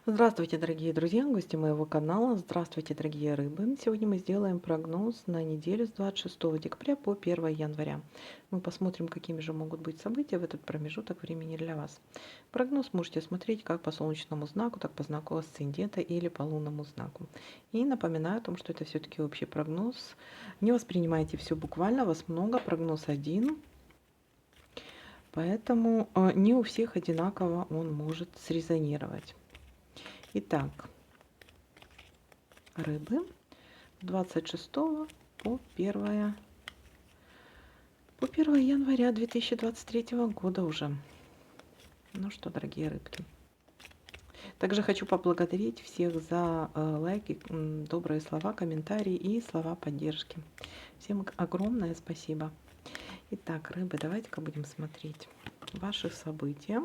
Здравствуйте, дорогие друзья, гости моего канала. Здравствуйте, дорогие рыбы. Сегодня мы сделаем прогноз на неделю с 26 декабря по 1 января. Мы посмотрим, какими же могут быть события в этот промежуток времени для вас. Прогноз можете смотреть как по солнечному знаку, так по знаку асцендента или по лунному знаку. И напоминаю о том, что это все-таки общий прогноз. Не воспринимайте все буквально, вас много, прогноз один. Поэтому не у всех одинаково он может срезонировать. Итак, рыбы 26 по 1 января 2023 года уже. Ну что, дорогие рыбки. Также хочу поблагодарить всех за лайки, добрые слова, комментарии и слова поддержки. Всем огромное спасибо. Итак, рыбы, давайте-ка будем смотреть ваши события.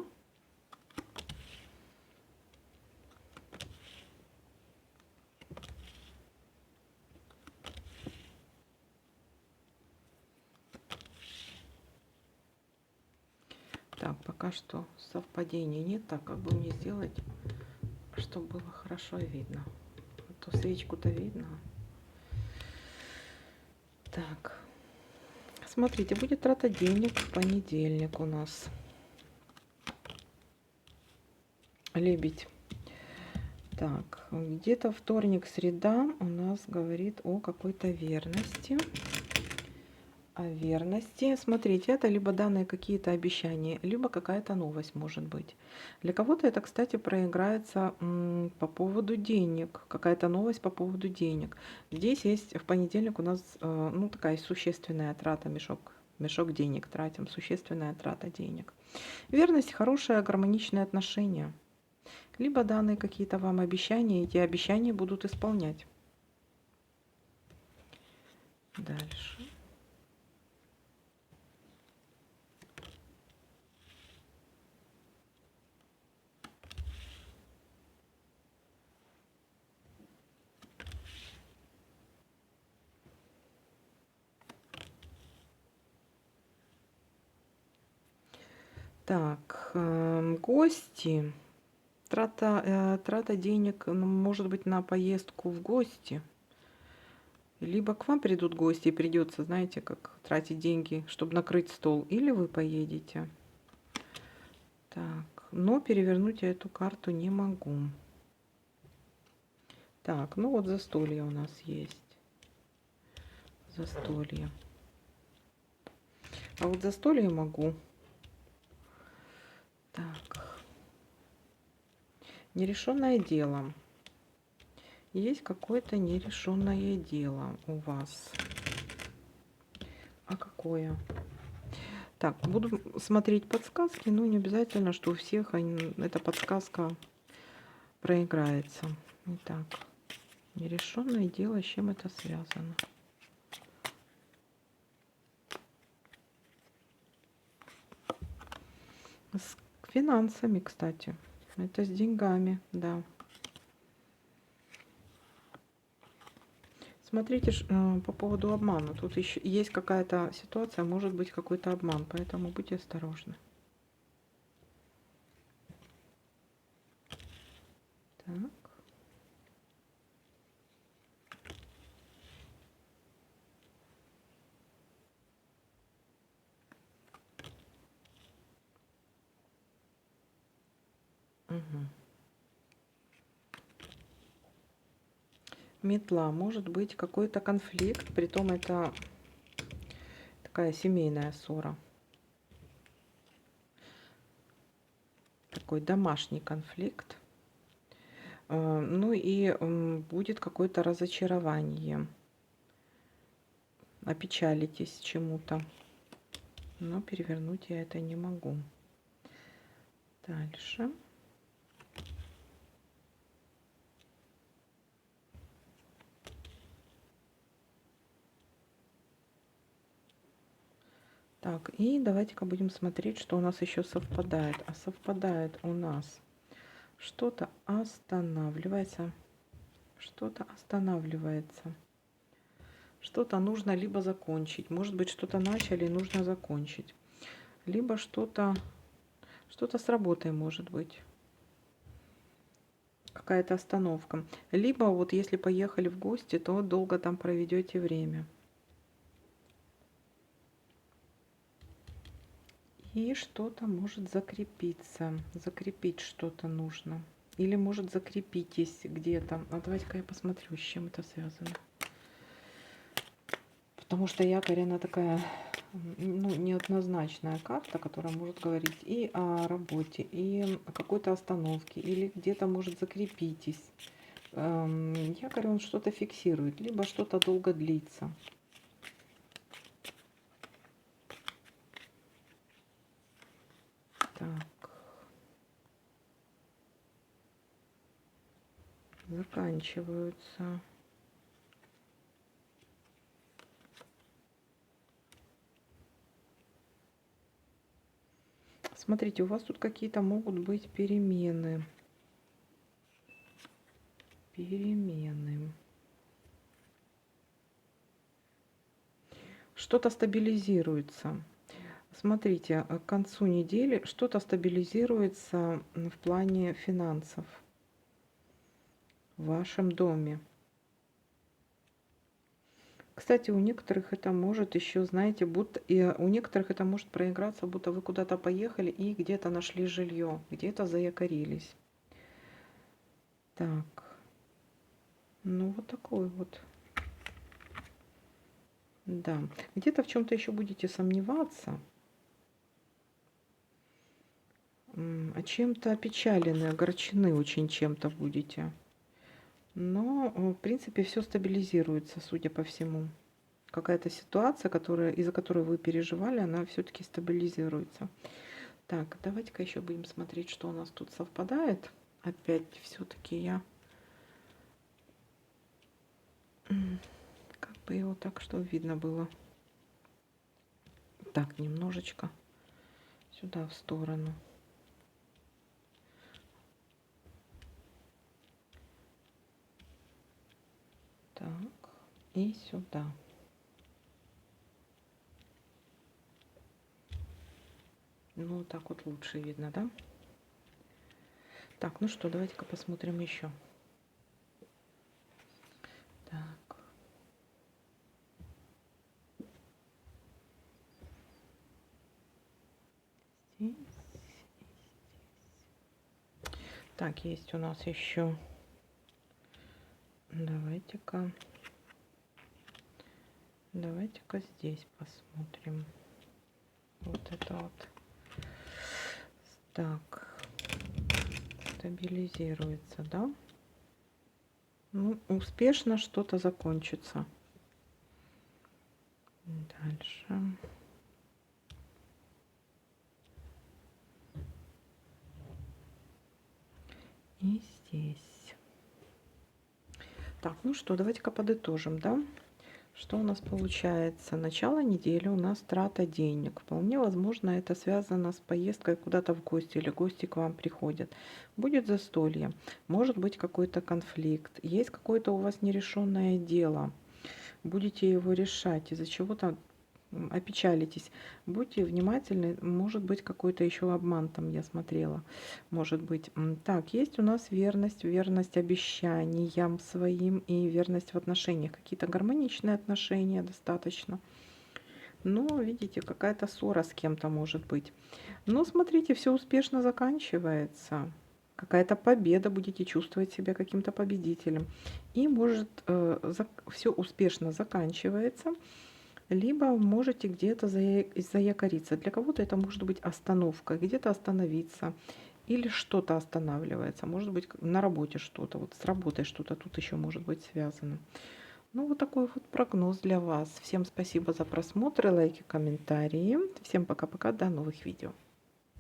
Так, пока что совпадений нет. Так, как бы мне сделать, чтобы было хорошо видно. А то свечку-то видно. Так, смотрите, будет трата денег в понедельник у нас. Лебедь. Так, где-то вторник, среда у нас говорит о какой-то верности. О верности. Смотрите, это либо данные какие-то обещания, либо какая-то новость может быть. Для кого-то это, кстати, проиграется по поводу денег. Какая-то новость по поводу денег. Здесь есть в понедельник у нас ну, такая существенная трата, мешок денег тратим, существенная трата денег. Верность, хорошее гармоничное отношение. Либо данные какие-то вам обещания, эти обещания будут исполнять. Дальше. Так, гости. Трата денег может быть на поездку в гости. Либо к вам придут гости и придется, знаете, как тратить деньги, чтобы накрыть стол. Или вы поедете. Так, но перевернуть я эту карту не могу. Так, ну вот застолье у нас есть. Застолье. А вот застолье могу. Так. Нерешенное дело. Есть какое-то нерешенное дело у вас. А какое? Так, буду смотреть подсказки, но не обязательно, что у всех эта подсказка проиграется. Итак, нерешенное дело, с чем это связано? С финансами, кстати. Это с деньгами, да. Смотрите по поводу обмана. Тут еще есть какая-то ситуация, может быть какой-то обман, поэтому будьте осторожны. Так. Угу. Метла. Может быть какой-то конфликт, притом это такая семейная ссора. Такой домашний конфликт. Ну и будет какое-то разочарование. Опечалитесь чему-то. Но перевернуть я это не могу. Дальше. Так, и давайте-ка будем смотреть, что у нас еще совпадает. А совпадает у нас что-то останавливается. Что-то останавливается. Что-то нужно либо закончить. Может быть, что-то начали, нужно закончить. Либо что-то с работой может быть. какая-то остановка. Либо вот если поехали в гости, то долго там проведете время. И что-то может закрепиться. Закрепить что-то нужно. Или может закрепитесь где-то. А давайте-ка я посмотрю, с чем это связано. Потому что якорь, она такая, ну, неоднозначная карта, которая может говорить и о работе, и о какой-то остановке, или где-то может закрепитесь. Якорь, он что-то фиксирует, либо что-то долго длится. Так. Заканчиваются. Смотрите, у вас тут какие-то могут быть перемены. Перемены. Что-то стабилизируется. Смотрите, к концу недели что-то стабилизируется в плане финансов в вашем доме. Кстати, у некоторых это может еще, знаете, будто и у некоторых это может проиграться, будто вы куда-то поехали и где-то нашли жилье, где-то заякорились. Так, ну вот такой вот. Да, где-то в чем-то еще будете сомневаться, а чем-то опечалены, огорчены очень чем-то будете. Но, в принципе, все стабилизируется, судя по всему. Какая-то ситуация, из-за которой вы переживали, она все-таки стабилизируется. Так, давайте-ка еще будем смотреть, что у нас тут совпадает. Опять все-таки я... Как бы его так, чтобы видно было. Так, немножечко сюда в сторону. Так, и сюда. Ну, так вот лучше видно, да? Так, ну что, давайте-ка посмотрим еще. Так. Здесь. Так, есть у нас еще. Давайте-ка здесь посмотрим. Вот это вот. Так, стабилизируется, да? Ну, успешно что-то закончится. Дальше. И здесь. Так, ну что, давайте-ка подытожим, да? Что у нас получается? Начало недели у нас трата денег. Вполне возможно, это связано с поездкой куда-то в гости или гости к вам приходят. Будет застолье, может быть какой-то конфликт, есть какое-то у вас нерешенное дело. Будете его решать, из-за чего-то опечалитесь. Будьте внимательны, может быть какой-то еще обман там я смотрела. Может быть. Так, есть у нас верность, верность обещаниям своим и верность в отношениях. Какие-то гармоничные отношения достаточно. Но, видите, какая-то ссора с кем-то может быть. Но, смотрите, все успешно заканчивается. Какая-то победа, будете чувствовать себя каким-то победителем. И может все успешно заканчивается, либо можете где-то заякориться. Для кого-то это может быть остановка, где-то остановиться. Или что-то останавливается. Может быть, на работе что-то. Вот с работой что-то тут еще может быть связано. Ну, вот такой вот прогноз для вас. Всем спасибо за просмотр, лайки, комментарии. Всем пока-пока, до новых видео.